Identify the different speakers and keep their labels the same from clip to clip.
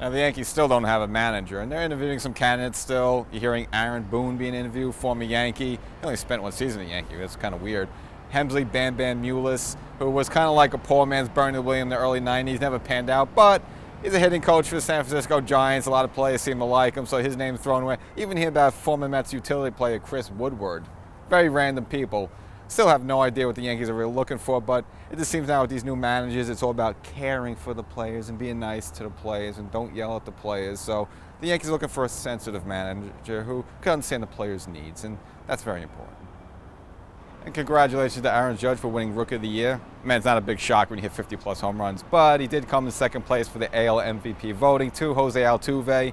Speaker 1: Now, the Yankees still don't have a manager, and they're interviewing some candidates still. You're hearing Aaron Boone being interviewed, former Yankee. He only spent one season in Yankee. That's kind of weird. Hemsley Bam Bam Mullis, who was kind of like a poor man's Bernie Williams in the early 90s, never panned out, but he's a hitting coach for the San Francisco Giants. A lot of players seem to like him, so his name's thrown away. Even hear about former Mets utility player Chris Woodward. Very random people. Still have no idea what the Yankees are really looking for, but it just seems now with these new managers, it's all about caring for the players and being nice to the players and don't yell at the players. So the Yankees are looking for a sensitive manager who can understand the players' needs, and that's very important. And congratulations to Aaron Judge for winning Rookie of the Year. Man, it's not a big shock when you hit 50-plus home runs, but he did come in second place for the AL MVP voting to Jose Altuve.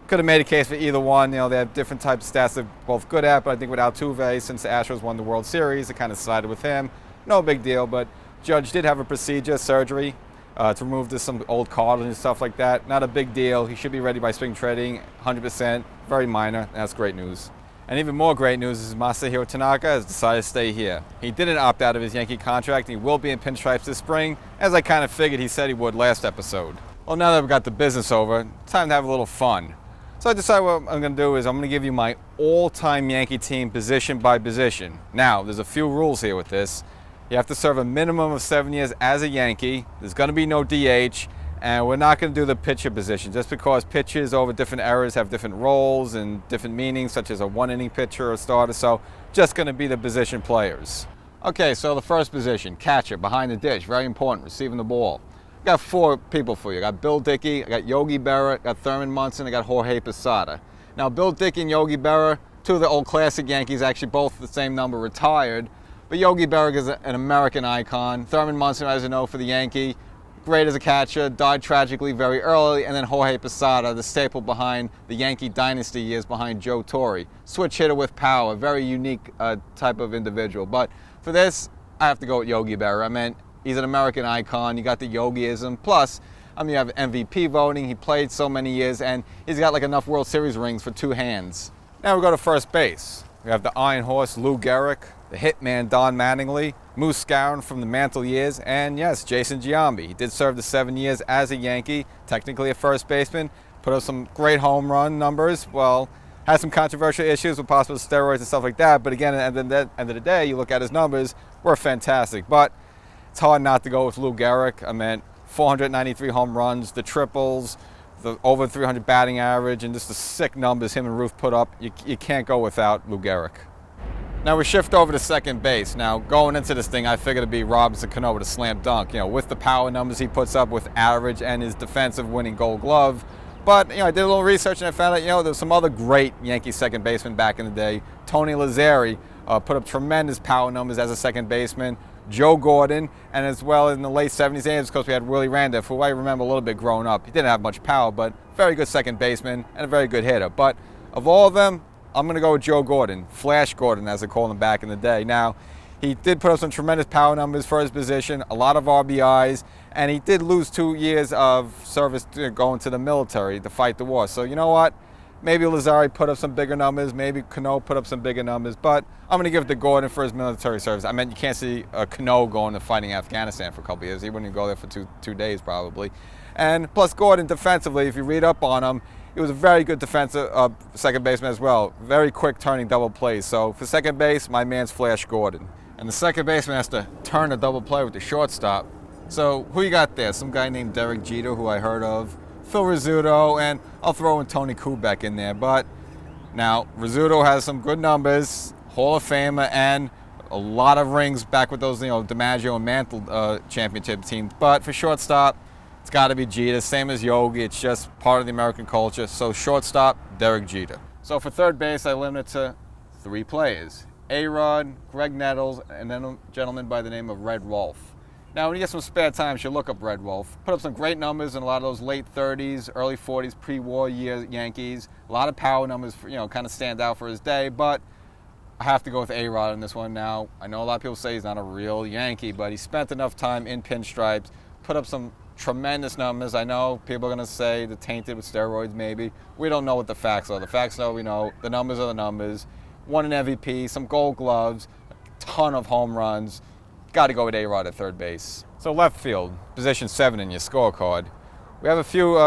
Speaker 1: Could have made a case for either one. You know, they have different types of stats they're both good at, but I think with Altuve, since the Astros won the World Series, it kind of sided with him. No big deal, but Judge did have a procedure, surgery, to remove some old cartilage and stuff like that. Not a big deal. He should be ready by spring training, 100%. Very minor. That's great news. And even more great news is Masahiro Tanaka has decided to stay here. He didn't opt out of his Yankee contract, and he will be in pinstripes this spring, as I kind of figured he said he would last episode. Well, now that we've got the business over, it's time to have a little fun. So I decided what I'm going to do is I'm going to give you my all-time Yankee team position by position. Now, there's a few rules here with this. You have to serve a minimum of 7 years as a Yankee. There's going to be no DH, and we're not going to do the pitcher position just because pitchers over different eras have different roles and different meanings, such as a one-inning pitcher or starter. So just going to be the position players. Okay, so the first position, catcher, behind the dish, very important, receiving the ball. I got four people for you. I got Bill Dickey, I got Yogi Berra, I got Thurman Munson, I got Jorge Posada. Now, Bill Dickey and Yogi Berra, two of the old classic Yankees, actually both the same number, retired. But Yogi Berra is an American icon. Thurman Munson, as you know, for the Yankee, great as a catcher, died tragically very early. And then Jorge Posada, the staple behind the Yankee dynasty years behind Joe Torre. Switch hitter with power, very unique type of individual. But for this, I have to go with Yogi Berra. I mean, he's an American icon. You got the Yogiism. Plus, I mean, you have MVP voting. He played so many years, and he's got like enough World Series rings for two hands. Now we go to first base. We have the Iron Horse, Lou Gehrig, the Hitman, Don Mattingly, Moose Skowron from the Mantle years, and yes, Jason Giambi. He did serve the 7 years as a Yankee, technically a first baseman, put up some great home run numbers. Well, had some controversial issues with possible steroids and stuff like that, but again, at the end of the day, you look at his numbers, were fantastic. But it's hard not to go with Lou Gehrig. I mean, 493 home runs, the triples, the over 300 batting average, and just the sick numbers him and Ruth put up. You can't go without Lou Gehrig. Now we shift over to second base. Now going into this thing, I figured it'd be Robinson Cano with a slam dunk. You know, with the power numbers he puts up with average and his defensive winning Gold Glove. But, you know, I did a little research and I found out, you know, there's some other great Yankee second baseman back in the day. Tony Lazzeri put up tremendous power numbers as a second baseman. Joe Gordon, and as well in the late 70s and 80s, because we had Willie Randolph, who I remember a little bit growing up. He didn't have much power, but very good second baseman and a very good hitter. But of all of them, I'm going to go with Joe Gordon, Flash Gordon, as they called him back in the day. Now, he did put up some tremendous power numbers for his position, a lot of RBIs, and he did lose 2 years of service going to the military to fight the war. So you know what? Maybe Lazzari put up some bigger numbers. Maybe Cano put up some bigger numbers. But I'm going to give it to Gordon for his military service. I mean, you can't see Cano going to fighting Afghanistan for a couple years. He wouldn't even go there for two days probably. And plus Gordon defensively, if you read up on him, he was a very good defensive second baseman as well. Very quick turning double plays. So for second base, my man's Flash Gordon. And the second baseman has to turn a double play with the shortstop. So who you got there? Some guy named Derek Jeter, who I heard of. Phil Rizzuto, and I'll throw in Tony Kubek in there. But now, Rizzuto has some good numbers, Hall of Famer, and a lot of rings back with those, you know, DiMaggio and Mantle championship teams. But for shortstop, it's got to be Jeter, same as Yogi. It's just part of the American culture. So shortstop, Derek Jeter. So for third base, I limit it to 3 players. A-Rod, Greg Nettles, and then a gentleman by the name of Red Wolf. Now, when you get some spare time, you should look up Red Wolf. Put up some great numbers in a lot of those late 30s, early 40s, pre-war year Yankees. A lot of power numbers, you know, kind of stand out for his day. But I have to go with A-Rod on this one now. I know a lot of people say he's not a real Yankee, but he spent enough time in pinstripes, put up some tremendous numbers. I know people are going to say they're tainted with steroids maybe. We don't know what the facts are. The facts are we know. The numbers are the numbers. Won an MVP, some Gold Gloves, a ton of home runs. Got to go with A-Rod at third base. So left field, position 7 in your scorecard. We have a few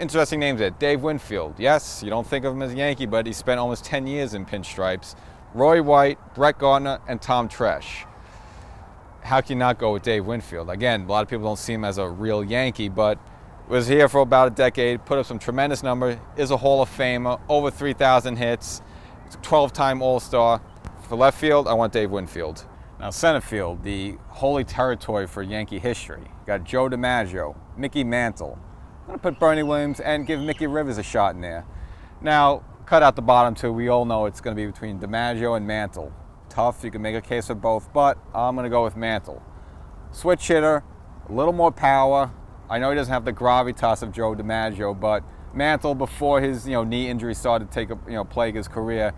Speaker 1: interesting names there. Dave Winfield. Yes, you don't think of him as a Yankee, but he spent almost 10 years in pinstripes. Roy White, Brett Gardner, and Tom Tresh. How can you not go with Dave Winfield? Again, a lot of people don't see him as a real Yankee, but was here for about a decade, put up some tremendous numbers, is a Hall of Famer, over 3,000 hits, 12-time All-Star. For left field, I want Dave Winfield. Now, center field, the holy territory for Yankee history. You got Joe DiMaggio, Mickey Mantle. I'm going to put Bernie Williams and give Mickey Rivers a shot in there. Now, cut out the bottom two. We all know it's going to be between DiMaggio and Mantle. Tough, you can make a case for both, but I'm going to go with Mantle. Switch hitter, a little more power. I know he doesn't have the gravitas of Joe DiMaggio, but Mantle, before his knee injury started to plague his career,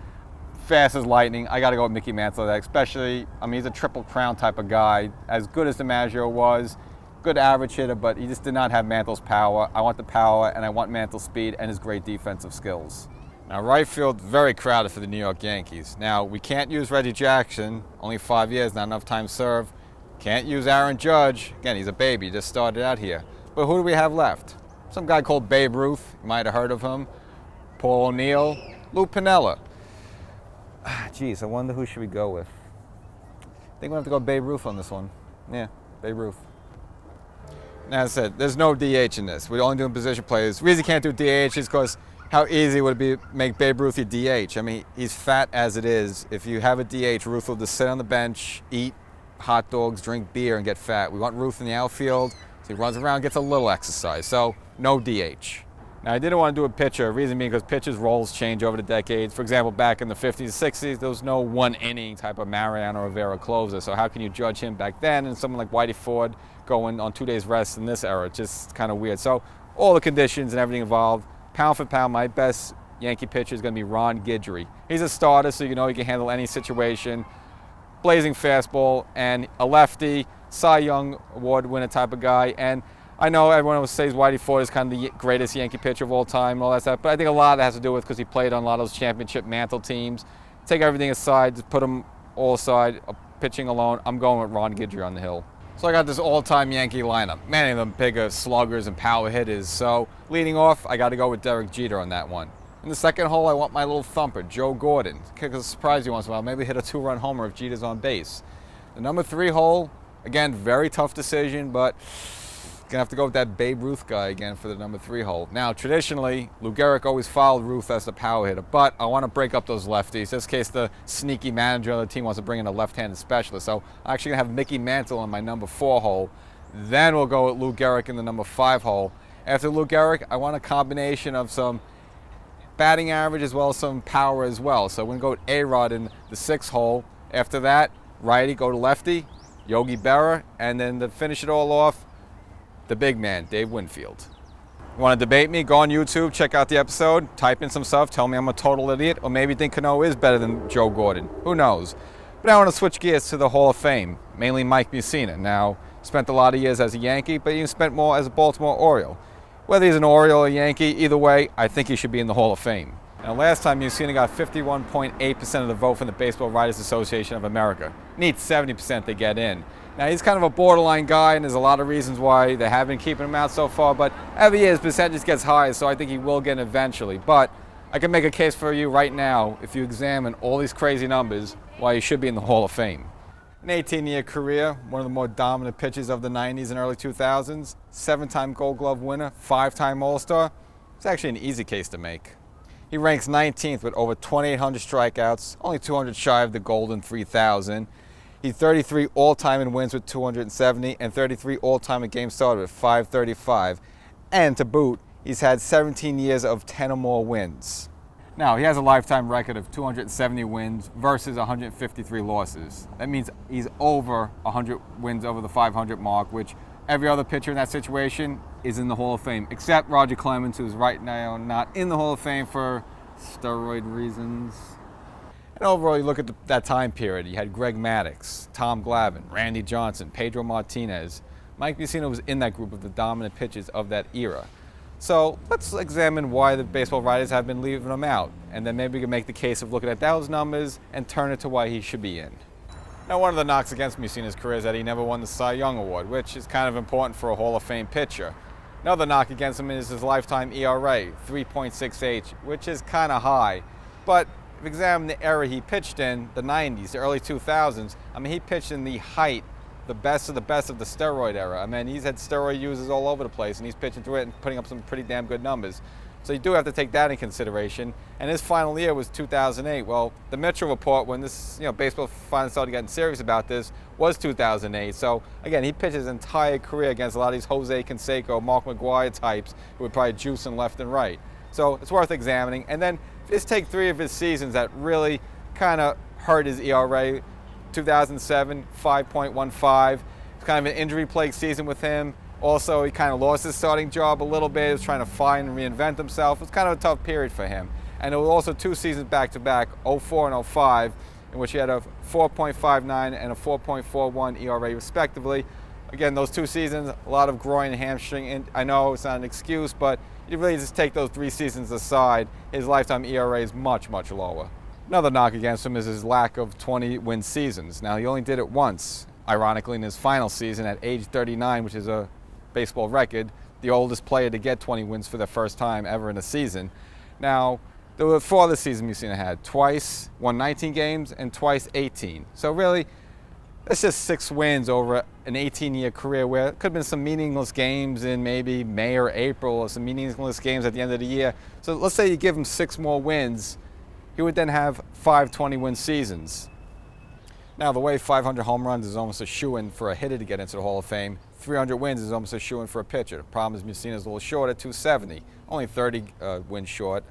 Speaker 1: fast as lightning. I got to go with Mickey Mantle, especially, he's a triple crown type of guy. As good as DiMaggio was, good average hitter, but he just did not have Mantle's power. I want the power, and I want Mantle's speed and his great defensive skills. Now, right field, very crowded for the New York Yankees. Now, we can't use Reggie Jackson, only 5 years, not enough time served. Can't use Aaron Judge. Again, he's a baby, just started out here. But who do we have left? Some guy called Babe Ruth, you might have heard of him. Paul O'Neill, Lou Piniella. Geez, I wonder who should we go with. I think we'll have to go Babe Ruth on this one. Yeah, Babe Ruth. Now, as I said, there's no DH in this. We're only doing position players. The reason we can't do DH is because how easy would it be to make Babe Ruth your DH? He's fat as it is. If you have a DH, Ruth will just sit on the bench, eat hot dogs, drink beer, and get fat. We want Ruth in the outfield, so he runs around, gets a little exercise. So, no DH. Now, I didn't want to do a pitcher, reason being because pitchers' roles change over the decades. For example, back in the 50s and 60s, there was no one-inning type of Mariano Rivera closer. So how can you judge him back then? And someone like Whitey Ford going on 2 days rest in this era, it's just kind of weird. So all the conditions and everything involved, pound for pound, my best Yankee pitcher is going to be Ron Guidry. He's a starter, so he can handle any situation. Blazing fastball, and a lefty, Cy Young Award winner type of guy. And I know everyone will say Whitey Ford is kind of the greatest Yankee pitcher of all time and all that stuff, but I think a lot of that has to do with because he played on a lot of those championship mantle teams. Take everything aside, just put them all aside, pitching alone, I'm going with Ron Guidry on the hill. So I got this all-time Yankee lineup. Many of them bigger sluggers and power hitters. So leading off, I got to go with Derek Jeter on that one. In the second hole, I want my little thumper, Joe Gordon. Kick a surprise you once in a while, maybe hit a 2-run homer if Jeter's on base. The number 3 hole, again, very tough decision, but gonna have to go with that Babe Ruth guy again for the number 3 hole. Now, traditionally, Lou Gehrig always followed Ruth as the power hitter, but I want to break up those lefties. Just in case the sneaky manager of the team wants to bring in a left-handed specialist. So I'm actually gonna have Mickey Mantle on my number 4 hole. Then we'll go with Lou Gehrig in the number 5 hole. After Lou Gehrig, I want a combination of some batting average as well as some power as well. So we're gonna go with A-Rod in the 6th hole. After that, righty, go to lefty, Yogi Berra, and then to finish it all off, the big man, Dave Winfield. You want to debate me? Go on YouTube, check out the episode, type in some stuff, tell me I'm a total idiot, or maybe think Cano is better than Joe Gordon. Who knows? But I want to switch gears to the Hall of Fame, mainly Mike Mussina. Now, spent a lot of years as a Yankee, but he spent more as a Baltimore Oriole. Whether he's an Oriole or a Yankee, either way, I think he should be in the Hall of Fame. Now, last time Mussina got 51.8% of the vote from the Baseball Writers Association of America. Needs 70% to get in. Now, he's kind of a borderline guy, and there's a lot of reasons why they have been keeping him out so far, but every year his percentage gets higher, so I think he will get in eventually. But I can make a case for you right now, if you examine all these crazy numbers, why he should be in the Hall of Fame. An 18-year career, one of the more dominant pitchers of the 90s and early 2000s, 7-time Gold Glove winner, 5-time All-Star. It's actually an easy case to make. He ranks 19th with over 2,800 strikeouts, only 200 shy of the golden 3,000. He's 33 all-time in wins with 270 and 33 all-time in games started with 535. And to boot, he's had 17 years of 10 or more wins. Now, he has a lifetime record of 270 wins versus 153 losses. That means he's over 100 wins over the 500 mark, which every other pitcher in that situation is in the Hall of Fame, except Roger Clemens, who's right now not in the Hall of Fame for steroid reasons. And overall, you look at that time period, you had Greg Maddux, Tom Glavine, Randy Johnson, Pedro Martinez. Mike Mussina was in that group of the dominant pitchers of that era. So let's examine why the baseball writers have been leaving him out, and then maybe we can make the case of looking at those numbers and turn it to why he should be in. Now, one of the knocks against Mussina's career is that he never won the Cy Young Award, which is kind of important for a Hall of Fame pitcher. Another knock against him is his lifetime ERA, 3.68, which is kind of high. But if you examine the era he pitched in, the 90s, the early 2000s, I mean, he pitched in the height, the best of the steroid era. I mean, he's had steroid users all over the place, and he's pitching through it and putting up some pretty damn good numbers. So you do have to take that in consideration. And his final year was 2008. Well, the Mitchell report, when this, baseball finally started getting serious about this, was 2008. So again, he pitched his entire career against a lot of these Jose Canseco, Mark McGwire types who would probably juice him left and right. So it's worth examining. And then just take 3 of his seasons that really kind of hurt his ERA. 2007, 5.15. It's kind of an injury-plagued season with him. Also, he kind of lost his starting job a little bit. He was trying to find and reinvent himself. It was kind of a tough period for him. And it was also 2 seasons back-to-back, 04 and 05, in which he had a 4.59 and a 4.41 ERA respectively. Again, those 2 seasons, a lot of groin and hamstring. And I know it's not an excuse, but you really just take those 3 seasons aside, his lifetime ERA is much, much lower. Another knock against him is his lack of 20-win seasons. Now, he only did it once, ironically, in his final season at age 39, which is a baseball record, the oldest player to get 20 wins for the first time ever in a season. Now, there were 4 other seasons Mussina had. Twice won 19 games and twice 18. So really, that's just 6 wins over an 18-year career where it could have been some meaningless games in maybe May or April, or some meaningless games at the end of the year. So let's say you give him 6 more wins, he would then have 5 20-win seasons. Now, the way 500 home runs is almost a shoo-in for a hitter to get into the Hall of Fame, 300 wins is almost a shoo-in for a pitcher. The problem is Mussina's a little short at 270, only 30 wins short.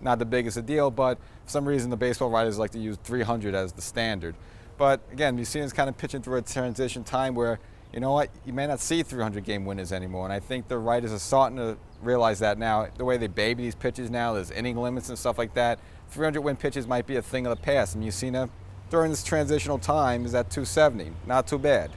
Speaker 1: Not the biggest a deal, but for some reason the baseball writers like to use 300 as the standard. But again, Mussina's kind of pitching through a transition time where, you know what, you may not see 300-game winners anymore, and I think the writers are starting to realize that now. The way they baby these pitches now, there's inning limits and stuff like that. 300-win pitches might be a thing of the past, and Mussina, during this transitional time, is at 270. Not too bad.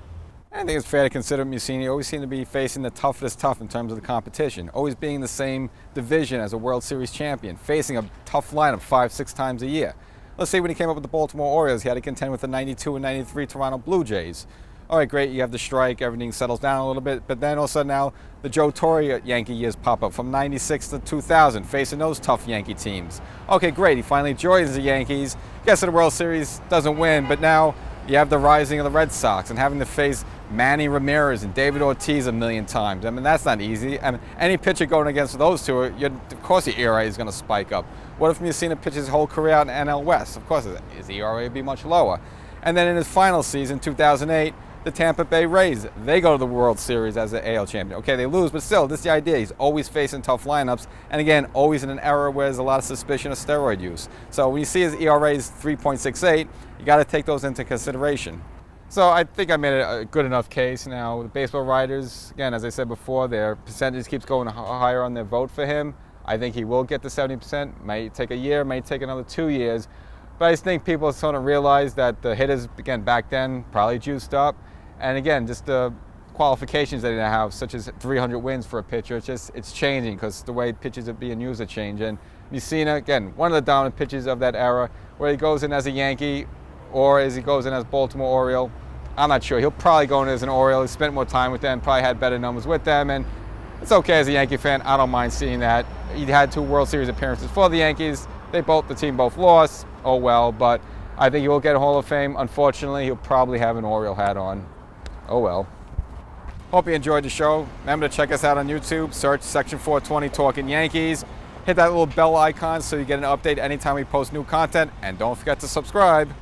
Speaker 1: I think it's fair to consider Mussina always seemed to be facing the toughest tough in terms of the competition, always being in the same division as a World Series champion, facing a tough lineup 5-6 times a year. Let's say when he came up with the Baltimore Orioles, he had to contend with the 92 and 93 Toronto Blue Jays. All right, great, you have the strike, everything settles down a little bit, but then also now the Joe Torre Yankee years pop up from 96 to 2000, facing those tough Yankee teams. Okay, great, he finally joins the Yankees, gets to the World Series, doesn't win, but now you have the rising of the Red Sox and having to face Manny Ramirez and David Ortiz a million times. I mean, that's not easy. I mean, any pitcher going against those two, of course the ERA is going to spike up. What if Mussina pitches his whole career out in NL West? Of course, his ERA would be much lower. And then in his final season, 2008, the Tampa Bay Rays, they go to the World Series as the AL champion. Okay, they lose, but still, this is the idea. He's always facing tough lineups, and again, always in an era where there's a lot of suspicion of steroid use. So when you see his ERA is 3.68, you got to take those into consideration. So I think I made a good enough case. Now, the baseball writers, again, as I said before, their percentage keeps going higher on their vote for him. I think he will get to 70%. Might take a year, might take another 2 years. But I just think people are starting to realize that the hitters, again, back then, probably juiced up. And again, just the qualifications that they have, such as 300 wins for a pitcher, it's changing because the way pitches are being used are changing. Mussina, again, one of the dominant pitchers of that era, where he goes in as a Yankee or as he goes in as Baltimore Oriole, I'm not sure. He'll probably go in as an Oriole. He spent more time with them, probably had better numbers with them, and it's okay as a Yankee fan. I don't mind seeing that. He had 2 World Series appearances for the Yankees. The team both lost. Oh well, but I think he will get a Hall of Fame. Unfortunately, he'll probably have an Oriole hat on. Oh well. Hope you enjoyed the show. Remember to check us out on YouTube. Search Section 420 Talkin Yankees. Hit that little bell icon so you get an update anytime we post new content. And don't forget to subscribe.